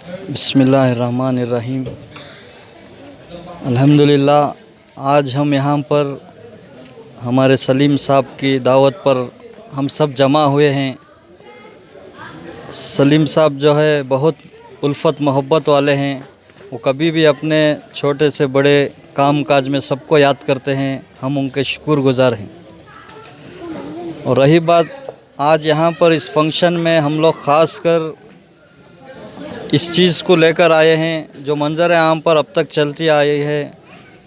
बिस्मिल्लाहिर्रहमानिर्रहीम। अल्हम्दुलिल्लाह, आज हम यहाँ पर हमारे सलीम साहब की दावत पर हम सब जमा हुए हैं। सलीम साहब जो है बहुत उल्फत मोहब्बत वाले हैं। वो कभी भी अपने छोटे से बड़े काम काज में सबको याद करते हैं। हम उनके शुक्रगुज़ार हैं। और रही बात, आज यहाँ पर इस फंक्शन में हम लोग ख़ास कर इस चीज़ को लेकर आए हैं जो मंजर आम पर अब तक चलती आई है।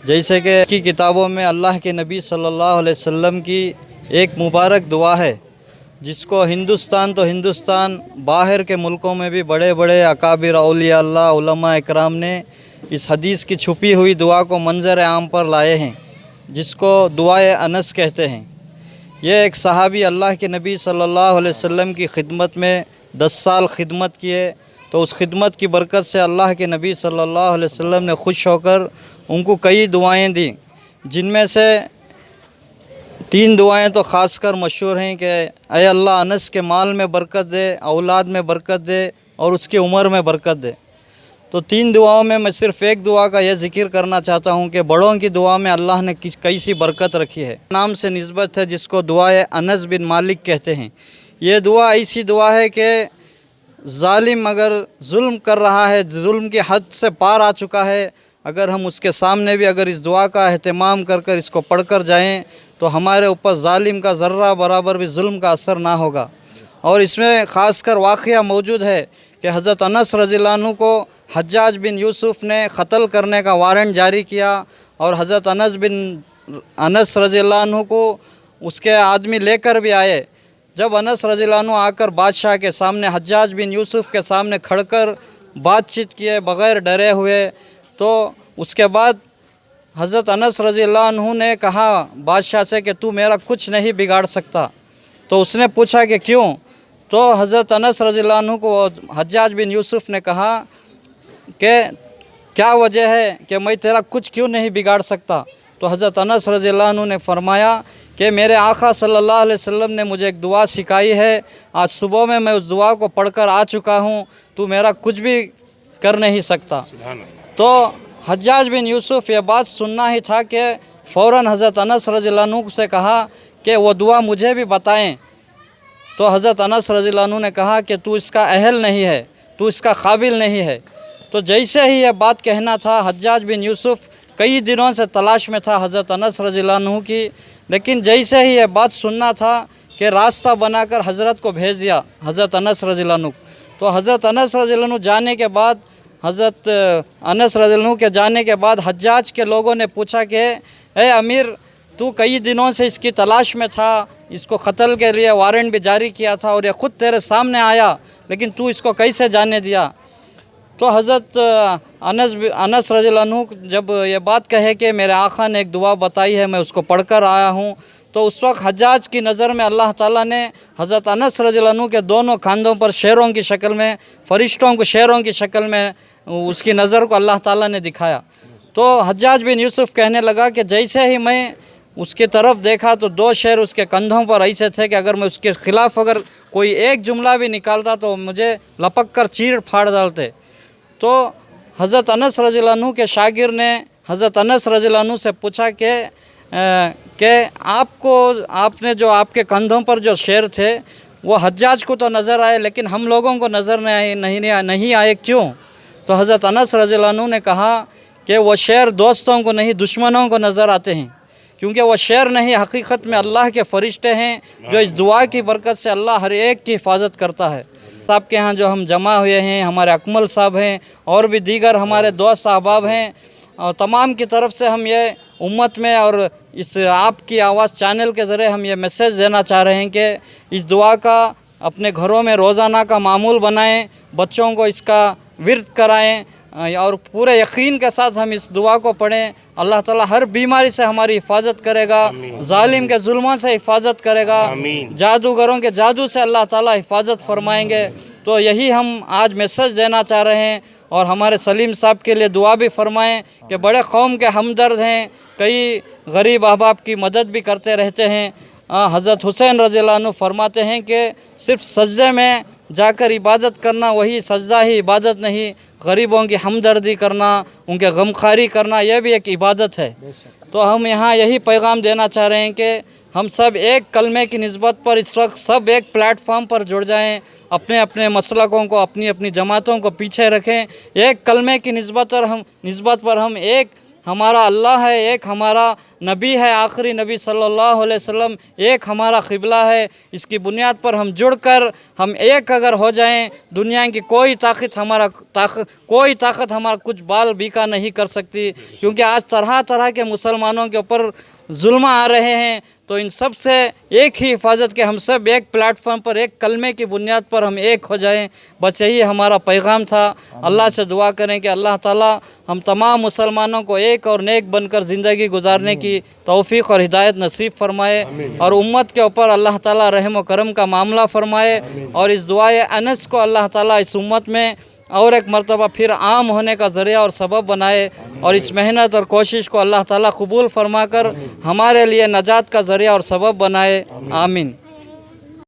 जैसे कि की किताबों में अल्लाह के नबी सल्लल्लाहु अलैहि वसल्लम की एक मुबारक दुआ है, जिसको हिंदुस्तान तो हिंदुस्तान, बाहर के मुल्कों में भी बड़े बड़े अकाबिर औलिया अल्लाह उलमा इकराम ने इस हदीस की छुपी हुई दुआ को मंजर आम पर लाए हैं, जिसको दुआए अनस कहते हैं। ये एक सहाबी अल्लाह के नबी सल्लल्लाहु अलैहि वसल्लम की खिदमत में 10 साल खिदमत किए, तो उस खिदमत की बरकत से अल्लाह के नबी सल्लल्लाहु अलैहि वसल्लम ने खुश होकर उनको कई दुआएं दी, जिनमें से 3 दुआएं तो ख़ास कर मशहूर हैं कि ऐ अल्लाह अनस के माल में बरकत दे, औलाद में बरकत दे और उसकी उम्र में बरकत दे। तो 3 दुआओं में मैं सिर्फ़ एक दुआ का यह ज़िक्र करना चाहता हूँ कि बड़ों की दुआ में अल्लाह ने कैसी बरकत रखी है। नाम से निस्बत है, जिसको दुआए अनस बिन मालिक कहते हैं। ये दुआ ऐसी दुआ है कि ज़ालिम अगर जुल्म कर रहा है, जुल्म की हद से पार आ चुका है, अगर हम उसके सामने भी अगर इस दुआ का एहतमाम कर कर इसको पढ़ कर जाएँ तो हमारे ऊपर ज़ालिम का ज़र्रा बराबर भी जुल्म का असर ना होगा। और इसमें ख़ास कर वाक़या मौजूद है कि हज़रत अनस रज़ियल्लाहु अन्हु को हज्जाज बिन यूसुफ़ ने क़त्ल करने का वारंट जारी किया और हज़रत अनस रज़ियल्लाहु अन्हु को उसके आदमी लेकर भी आए। जब अनस रज़ियल्लाहु अन्हु आकर बादशाह के सामने, हज्जाज बिन यूसुफ़ के सामने खड़कर बातचीत किए बग़ैर डरे हुए, तो उसके बाद हज़रत अनस रज़ियल्लाहु अन्हु ने कहा बादशाह से कि तू मेरा कुछ नहीं बिगाड़ सकता। तो उसने पूछा कि क्यों? तो हज़रत अनस रज़ियल्लाहु अन्हु को हज्जाज बिन यूसुफ़ ने कहा कि क्या वजह है कि मैं तेरा कुछ क्यों नहीं बिगाड़ सकता? तो हज़रत अनस रज़ियल्लाहु अन्हु ने फरमाया कि मेरे आका सल्लल्लाहु अलैहि वसल्लम ने मुझे एक दुआ सिखाई है, आज सुबह में मैं उस दुआ को पढ़कर आ चुका हूँ, तू मेरा कुछ भी कर नहीं सकता। तो हज्जाज बिन यूसुफ़ ये बात सुनना ही था कि फ़ौरन हज़रत अनस रज़ियल्लाहु अन्हु से कहा कि वो दुआ मुझे भी बताएं। तो हज़रत अनस रज़ियल्लाहु अन्हु ने कहा कि तू इसका अहल नहीं है, तू इसका काबिल नहीं है। तो जैसे ही ये बात कहना था, हज्जाज बिन यूसुफ़ कई दिनों से तलाश में था हज़रत अनस रज़ियल्लाहु अन्हु की, लेकिन जैसे ही ये बात सुनना था कि रास्ता बनाकर हज़रत को भेज दिया हज़रत अनस रज़ियल्लाहु अन्हु। तो हज़रत अनस रज़ियल्लाहु अन्हु जाने के बाद, हज़रत अनस रज़ियल्लाहु अन्हु के जाने के बाद हज्जाज के लोगों ने पूछा कि ए अमीर, तू कई दिनों से इसकी तलाश में था, इसको क़त्ल के लिए वारंट भी जारी किया था और ये ख़ुद तेरे सामने आया, लेकिन तू इसको कैसे जाने दिया? तो हज़रत अनस रज़ियल्लाहु अन्हु जब ये बात कहे कि मेरे आका ने एक दुआ बताई है, मैं उसको पढ़कर आया हूँ, तो उस वक्त हज्जाज की नज़र में अल्लाह ताला ने हज़रत अनस रज़ियल्लाहु अन्हु के दोनों कंधों पर शेरों की शक्ल में, फ़रिश्तों को शेरों की शक्ल में उसकी नज़र को अल्लाह ताला ने दिखाया। तो हज्जाज बिन यूसुफ़ कहने लगा कि जैसे ही मैं उसकी तरफ देखा तो 2 शेर उसके कंधों पर ऐसे थे कि अगर मैं उसके ख़िलाफ़ अगर कोई एक जुमला भी निकालता तो मुझे लपक कर चीर फाड़ डालते। तो हज़रत अनस रज़ियल्लाहु अन्हु के शागिर ने हज़रत अनस रज़ियल्लाहु अन्हु से पूछा कि आपने जो आपके कंधों पर जो शेर थे वो हज्जाज को तो नज़र आए, लेकिन हम लोगों को नज़र नहीं आए, क्यों? तो हज़रत अनस रज़ियल्लाहु अन्हु ने कहा कि वो शेर दोस्तों को नहीं, दुश्मनों को नज़र आते हैं, क्योंकि वो शेर नहीं, हकीकत में अल्लाह के फ़रिश्ते हैं, जो इस दुआ की बरकत से अल्लाह हर एक की हिफाजत करता है। आपके यहाँ जो हम जमा हुए हैं, हमारे अकमल साहब हैं और भी दीगर हमारे दोस्त अहबाब हैं, और तमाम की तरफ से हम ये उम्मत में और इस आपकी आवाज़ चैनल के ज़रिए हम ये मैसेज देना चाह रहे हैं कि इस दुआ का अपने घरों में रोज़ाना का मामूल बनाएं, बच्चों को इसका विर्द कराएं और पूरे यकीन के साथ हम इस दुआ को पढ़ें। अल्लाह ताला हर बीमारी से हमारी हिफाजत करेगा, जालिम के जुल्मों से हिफाजत करेगा, जादूगरों के जादू से अल्लाह ताला हिफाजत फरमाएंगे। तो यही हम आज मैसेज देना चाह रहे हैं और हमारे सलीम साहब के लिए दुआ भी फरमाएं कि बड़े कौम के हमदर्द हैं, कई गरीब अहबाब की मदद भी करते रहते हैं। हज़रत हुसैन रज़ियल्लाहु अन्हु फरमाते हैं कि सिर्फ़ सज्दे में जा कर इबादत करना वही सजदा ही इबादत नहीं, गरीबों की हमदर्दी करना, उनके गमखारी करना, यह भी एक इबादत है। तो हम यहाँ यही पैगाम देना चाह रहे हैं कि हम सब एक कलमे की निस्बत पर इस वक्त सब एक प्लेटफार्म पर जुड़ जाएं, अपने अपने मसलकों को, अपनी अपनी जमातों को पीछे रखें। एक कलमे की निस्बत पर हम एक हमारा अल्लाह है, एक हमारा नबी है, आखिरी नबी सल्लल्लाहु अलैहि वसल्लम, एक हमारा क़िबला है। इसकी बुनियाद पर हम जुड़कर हम एक अगर हो जाएं, दुनिया की कोई ताकत हमारा कुछ बाल बीका नहीं कर सकती। क्योंकि आज तरह तरह के मुसलमानों के ऊपर जुल्म आ रहे हैं, तो इन सब से एक ही हिफाजत के हम सब एक प्लेटफार्म पर एक कलमे की बुनियाद पर हम एक हो जाएं। बस यही हमारा पैगाम था। अल्लाह से दुआ करें कि अल्लाह ताला हम तमाम मुसलमानों को एक और नेक बनकर ज़िंदगी गुजारने की तौफीक और हिदायत नसीब फरमाए, और उम्मत के ऊपर अल्लाह ताला रहम व करम का मामला फरमाए, और इस दुआए अनस को अल्लाह ताला इस उम्मत में और एक मरतबा फिर आम होने का ज़रिया और सबब बनाए, और इस मेहनत और कोशिश को अल्लाह ताला कबूल फरमा कर हमारे लिए नजात का ज़रिया और सबब बनाए। आमीन।